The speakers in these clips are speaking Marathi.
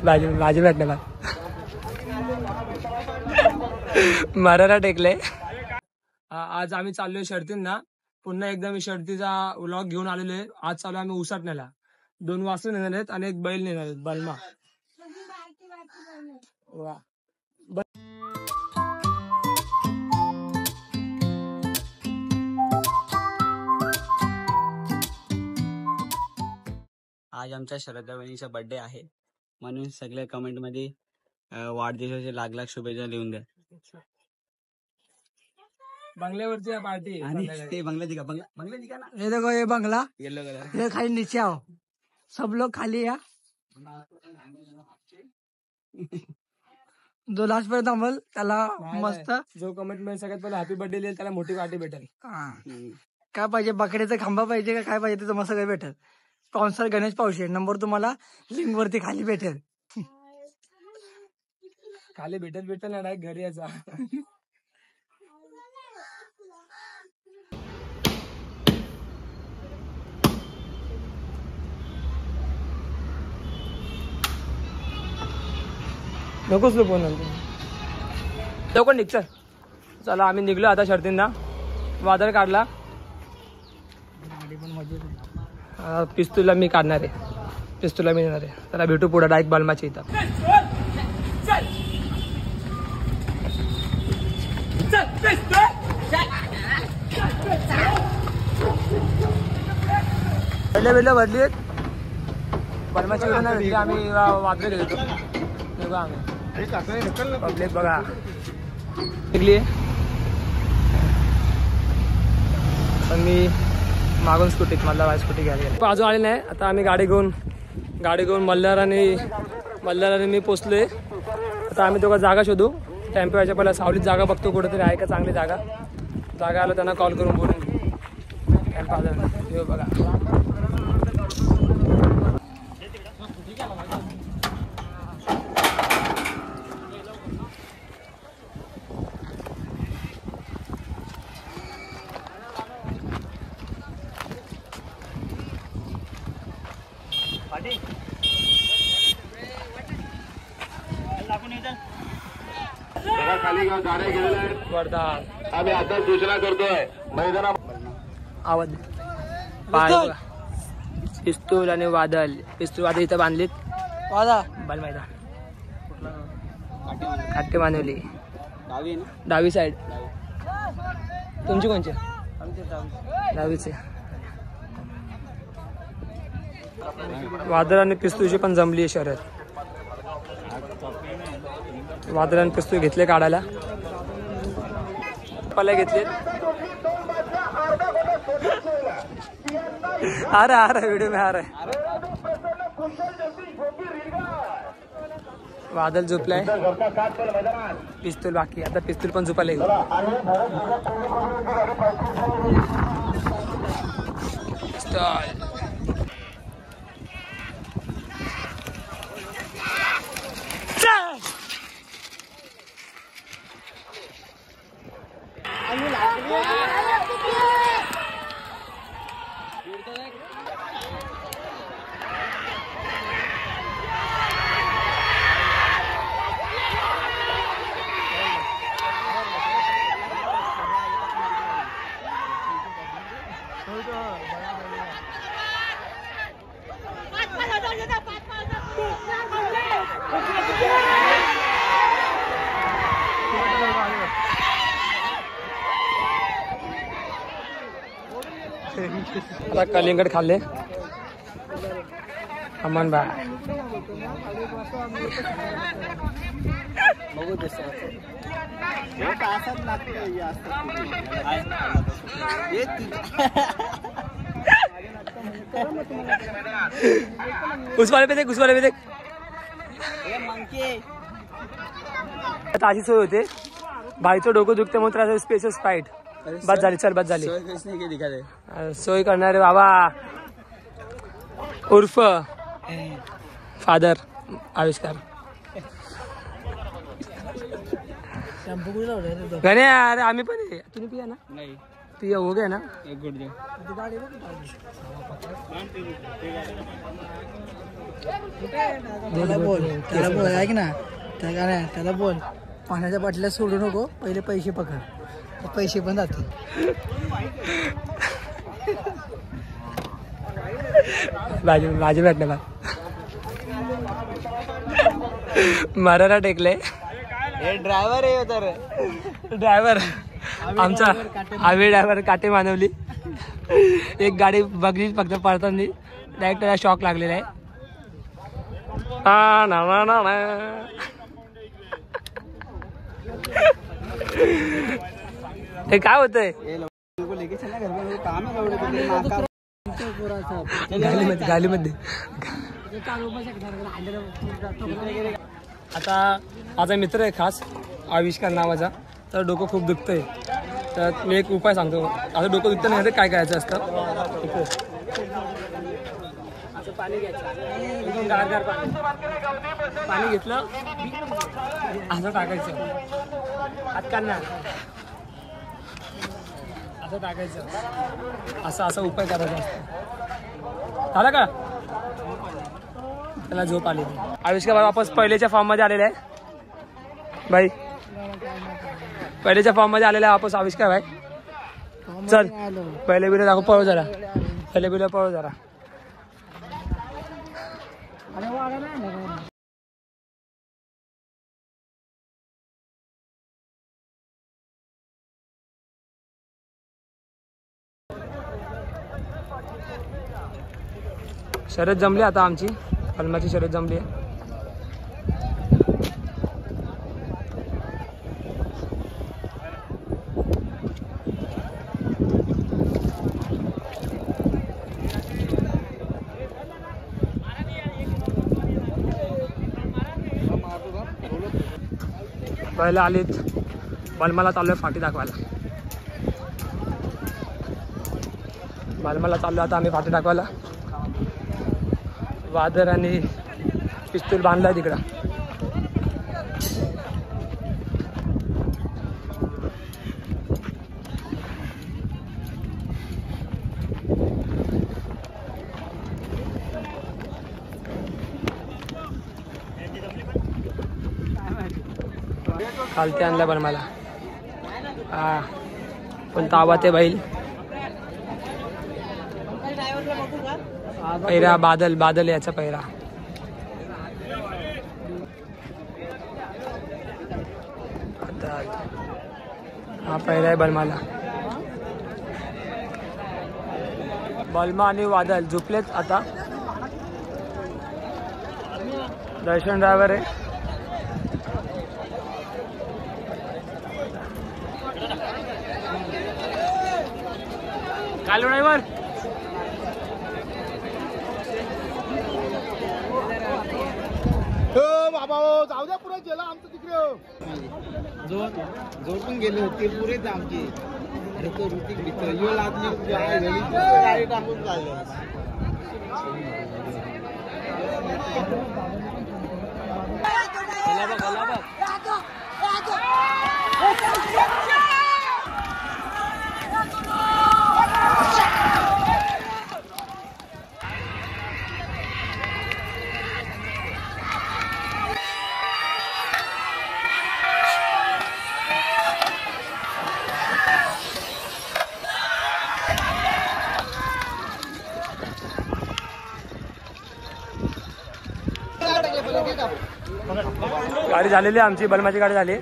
भाजी भेटणार मराठा टेकले. आज आम्ही चाललोय शर्तींना. पुन्हा एकदा मी शर्तीचा व्लॉग घेऊन आलेलो आहे. आज चालू आम्ही उसाटण्याला. 2 वासरं नेणार आहेत आणि एक बैल नेणार आहेत बलमा. वा आज आमच्या श्रद्धा बहिणीचा बर्थडे आहे म्हणून सगळे कमेंट मध्ये वाढदिवसाच्या लाख शुभेच्छा लिहून द्या. बंगल्यावरची पार्टी आणि ते बंगला दिखा ना. ये देखो ये बंगला येलो कलर ये खाली नीचे आओ सब लोग खाली या. जो लास्ट पर्यंत थांबल त्याला मस्त जो कमेंट मध्ये सगळ्यात पहिले हॅपी बर्थडे लिहिल त्याला मोठी पार्टी भेटेल. काय पाहिजे बकरीचा खांबा पाहिजे का काय पाहिजे ते तुम्हाला सगळं भेटेल. स्पॉन्सर गणेश पावशे नंबर तुम्हाला लिंक वरती खाली भेटेल. खाली भेटेल ना डायरेक्ट घरी यायचा. नकोच लोक लवकर निघ चल. चला आम्ही निघलो आता शर्तींना. वादळ काढला. पिस्तूलला मी काढणार आहे. पिस्तूलला मी नेणार आहे. त्याला भेटू पुढे डायरेक्ट बलमाच्या इथं. पहिल्या भरली बलमाची इथं नाही भेटली. आम्ही वादळ गेलो पब्लिक बघा निघली. पण मी मागून स्कूटीत मला स्कूटी घ्यायला गेली. अजून आली नाही. आता आम्ही गाडी घेऊन मल्हार आणि मी पोचलोय. आता आम्ही दोघं जागा शोधू. टेम्पो यायच्या पहिला सावलीत जागा बघतो कुठेतरी आहे का चांगली जागा आलं त्यांना कॉल करून बोलून टेम्पो आला बघा. आम्ही आता सूचना करतोय मैदाना आवाज पिस्तूल आणि वादळ इथं बांधलीत. बल मैदान काटे बांधवली डावी साईड. तुमची कोणची डावीचे. वादळ आणि पिस्तूलची पण जमली आहे शर्यत. वादळ आणि पिस्तूल घेतले काढायला. पल्ले घेतले. आ रहा वीडियो में आ रहा है. वादळ झोपलाय. पिस्तूल बाकी. आता पिस्तूल पण झोपायला गेलो. आता कलिंगड खाल्ले. अमन बा उस वाले पे देख ताजी सोय होते. भाईचं डोकं दुखते म्हणून त्याला स्पेशल स्पाईट. बस झाली चल बस झाली. सोय करणारे बाबा उर्फ फादर आविष्कार. गणे अरे आम्ही पण तुम्ही पिया ना. पिया हो गया ना. एक गुड दे. त्याला बोल ऐक ना त्याला बोल पाण्याच्या बाटल्या सोडू नको पहिले पैसे पकड पैसे पण जातील. माझे भेटले बा मराठा टेकले. ड्रायव्हर आहे तर ड्रायव्हर आमचा आम्ही ड्रायव्हर काटे मानवली. एक गाडी बघली फक्त पळताना डायरेक्ट त्याला शॉक लागलेला आहे. हे काय होतंय गालीमध्ये. आता माझा मित्र आहे खास आविष्कार नावाचा. तर डोकं खूप दुखतंय तर मी एक उपाय सांगतो. आता डोकं दुखतं नाही तर काय करायचं असतं. असं पाणी घ्यायचं एकदम गार पाणी घेतलं असं टाकायचं हात काढणार असं टाकायचं असा उपाय करायचा असतो. झालं का त्याला झोप आली. आविष्कार भाई वापस पहिलेच्या फॉर्म मध्ये आलेले आहे. भाई पहिलेच्या फॉर्म मध्ये आलेला आहे वापस आविष्कार भाई. चल पहिले बिले दाखव. पळू जरा पहिले बिले पळू जरा. शर्यत जमली आता आमची कलमाची शर्यत जमली आहे. पहिला आलीत बलमाला चालू आहे फाटी दाखवायला. बलमाला चाललो आता आम्ही फाटी दाखवायला. वादर आणि पिस्तूल बांधलाय तिकडं. खालती आणलं पण मला. हा पण तावाते बैल पैरा बादल याचा पैरा. हा पैरा आहे बलमाला. बलमा आणि वादल झोपलेत आता. दर्शन ड्रायव्हर आहे. कालू ड्रायव्हर बाबा जाऊ द्या पुढे गेला आमचं तिकडे जोडून गेले होते पुरेच आमची. ऋतिक गाडी टाकून चाललं. गाडी झालेली आमची बलमाची गाडी झाली.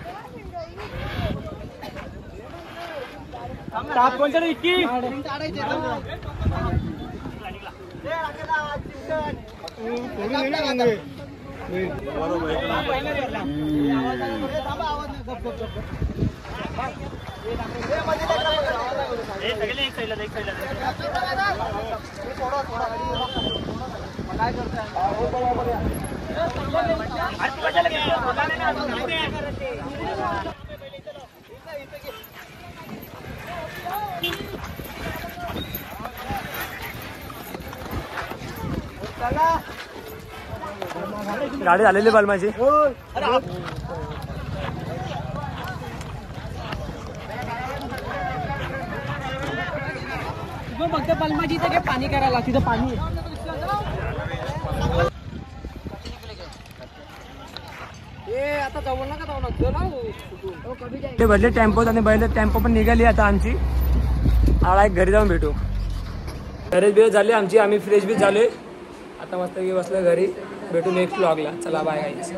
गाडी झालेली बलमाची. फक्त पलमाची इथे काय पाणी करायला तिथं पाणी ते भरले टेम्पो आणि बैल टेम्पो पण निघाली आता आमची. आळा एक घरी जाऊन भेटू. फ्रेश बिरेश झाली आमची, आम्ही फ्रेश बी झालोय आता. मस्त बसलं घरी. भेटू नेक्स्ट व्लॉगला. चला बाय गाईज.